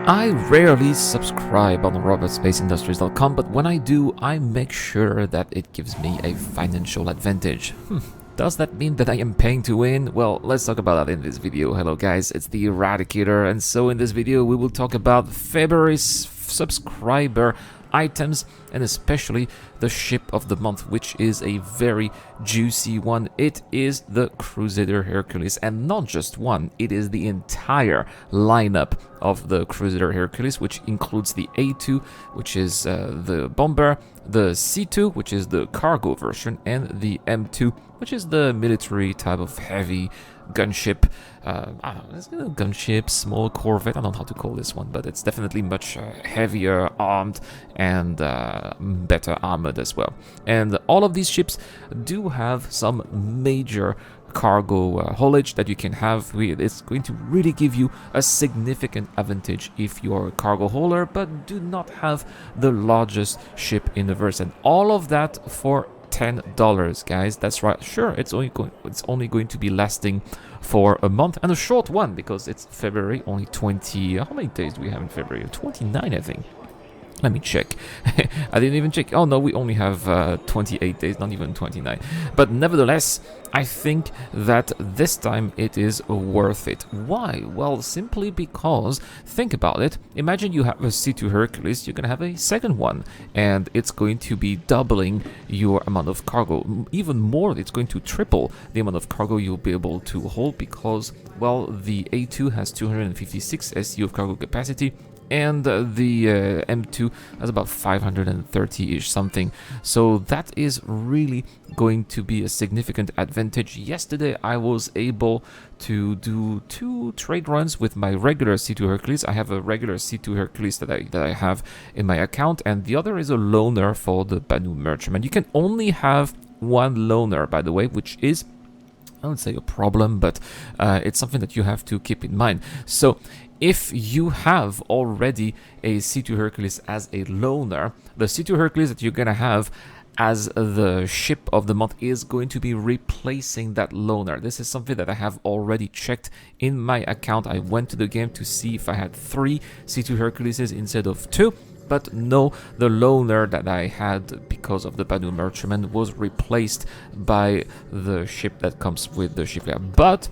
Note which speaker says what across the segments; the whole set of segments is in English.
Speaker 1: I rarely subscribe on robotspaceindustries.com, but when I do, I make sure that it gives me a financial advantage. Does that mean that I am paying to win? Well, let's talk about that in this video. Hello guys, it's the Eradicator, and so in this video we will talk about February's subscriber items and especially the ship of the month, which is a very juicy one. It is the Crusader Hercules, and not just one, it is the entire lineup of the Crusader Hercules, which includes the A2, which is the bomber, the C2, which is the cargo version, and the M2, which is the military type of heavy gunship. I don't know, gunship, small corvette, I don't know how to call this one, but it's definitely much heavier armed and better armored as well. And all of these ships do have some major cargo haulage that you can have. It's going to really give you a significant advantage if you're a cargo hauler but do not have the largest ship in the verse, and all of that for $10, guys. That's right. Sure, it's only going to be lasting for a month, and a short one because it's February. Only 20. How many days do we have in February? 29, I think. Let me check. I didn't even check. Oh no, we only have 28 days, not even 29. But nevertheless, I think that this time it is worth it. Why? Well, simply because, think about it. Imagine you have a C2 Hercules, you're going to have a second one, and it's going to be doubling your amount of cargo. Even more, it's going to triple the amount of cargo you'll be able to hold because, well, the A2 has 256 SU of cargo capacity, and the M2 has about 530-ish something. So that is really going to be a significant advantage. Yesterday I was able to do 2 trade runs with my regular C2 Hercules. I have a regular C2 Hercules that I have in my account, and the other is a loaner for the Banu Merchantman. You can only have one loaner, by the way, which is, I wouldn't say a problem, but it's something that you have to keep in mind. So if you have already a C2 Hercules as a loaner, the C2 Hercules that you're going to have as the ship of the month is going to be replacing that loaner. This is something that I have already checked in my account. I went to the game to see if I had 3 C2 Herculeses instead of 2. But no, the loaner that I had because of the Banu Merchantman was replaced by the ship that comes with the ship. But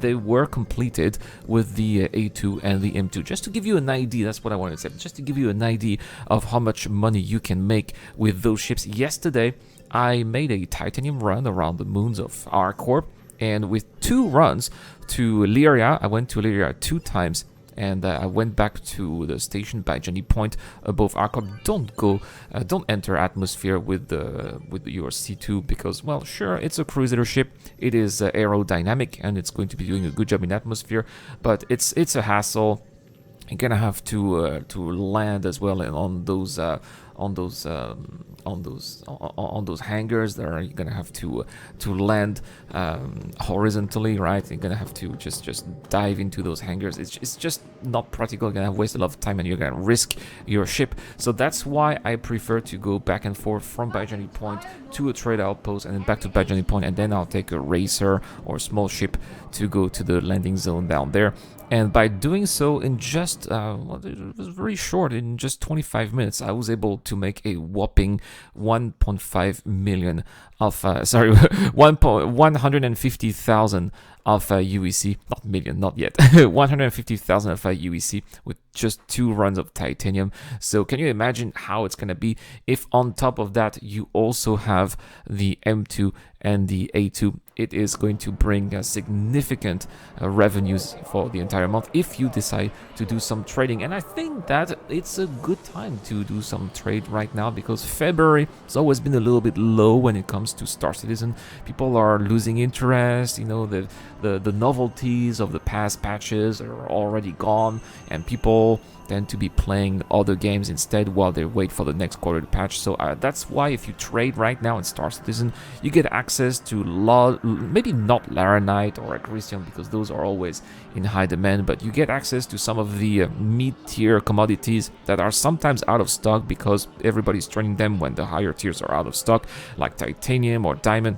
Speaker 1: they were completed with the A2 and the M2. Just to give you an idea, that's what I wanted to say. Just to give you an idea of how much money you can make with those ships. Yesterday, I made a titanium run around the moons of R-Corp, and with 2 runs to Lyria, I went to Lyria 2 times. And I went back to the station by Jenny Point above Arcop. Don't enter atmosphere with your C2 because, well, sure, it's a cruiser ship. It is aerodynamic and it's going to be doing a good job in atmosphere, but it's a hassle. You're gonna have to land as well on those hangars. There, you're gonna have to land horizontally, right? You're gonna have to just dive into those hangars. It's just not practical. You're gonna waste a lot of time and you're gonna risk your ship. So that's why I prefer to go back and forth from Bajani Point to a trade outpost and then back to Bajani Point, and then I'll take a racer or a small ship to go to the landing zone down there. And by doing so, in just, well, it was very short, in just 25 minutes, I was able to make a whopping 1.5 million of, 150,000 of UEC, not million, not yet, 150,000 of UEC with just 2 runs of titanium. So can you imagine how it's going to be if on top of that you also have the M2 and the A2? It is going to bring significant revenues for the entire month if you decide to do some trading. And I think that it's a good time to do some trade right now because February has always been a little bit low when it comes to Star Citizen. People are losing interest, you know, the novelties of the past patches are already gone, and people tend to be playing other games instead while they wait for the next quarter to patch. So that's why if you trade right now in Star Citizen, you get access to maybe not Laranite or Agricium because those are always in high demand, but you get access to some of the mid-tier commodities that are sometimes out of stock because everybody's trading them when the higher tiers are out of stock, like titanium or diamond.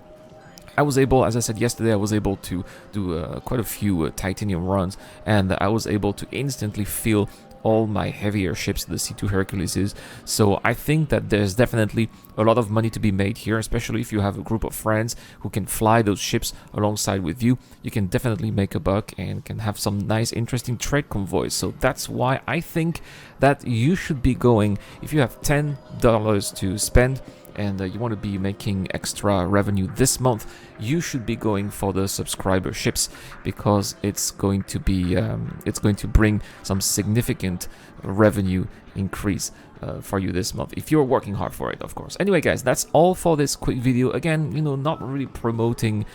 Speaker 1: I was able, as I said yesterday, I was able to do quite a few titanium runs, and I was able to instantly feel all my heavier ships, the C2 Herculeses. So I think that there's definitely a lot of money to be made here, especially if you have a group of friends who can fly those ships alongside with you. You can definitely make a buck and can have some nice, interesting trade convoys. So that's why I think that you should be going, if you have $10 to spend, and you want to be making extra revenue this month, you should be going for the subscriber ships, because it's going to be it's going to bring some significant revenue increase for you this month, if you're working hard for it, of course. Anyway, guys, that's all for this quick video. Again, not really promoting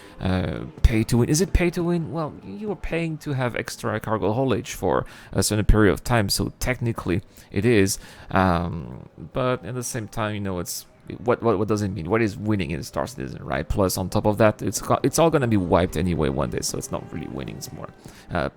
Speaker 1: pay to win. Is it pay to win? Well, you are paying to have extra cargo haulage for a certain period of time, so technically it is, but at the same time, it's what does it mean? What is winning in Star Citizen, right? Plus, on top of that, it's all gonna be wiped anyway one day, so it's not really winning. It's more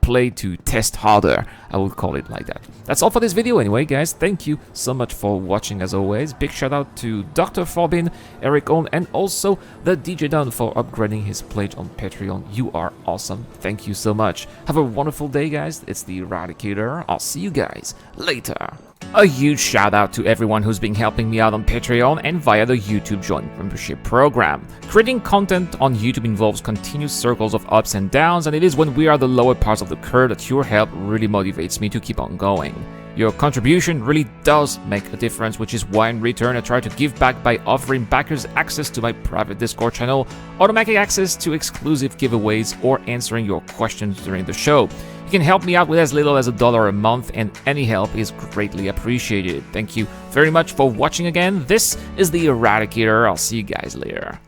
Speaker 1: play to test harder, I would call it like that. That's all for this video anyway, guys. Thank you so much for watching as always. Big shout out to Dr. Forbin, Eric On, and also the DJ Down for upgrading his pledge on Patreon. You are awesome. Thank you so much. Have a wonderful day, guys. It's the Eradicator. I'll see you guys later. A huge shout out to everyone who's been helping me out on Patreon and via the YouTube Join Membership program. Creating content on YouTube involves continuous circles of ups and downs, and it is when we are the lower parts of the curve that your help really motivates me to keep on going. Your contribution really does make a difference, which is why in return I try to give back by offering backers access to my private Discord channel, automatic access to exclusive giveaways, or answering your questions during the show. You can help me out with as little as $1 a month, and any help is greatly appreciated. Thank you very much for watching again. This is the Eradicator. I'll see you guys later.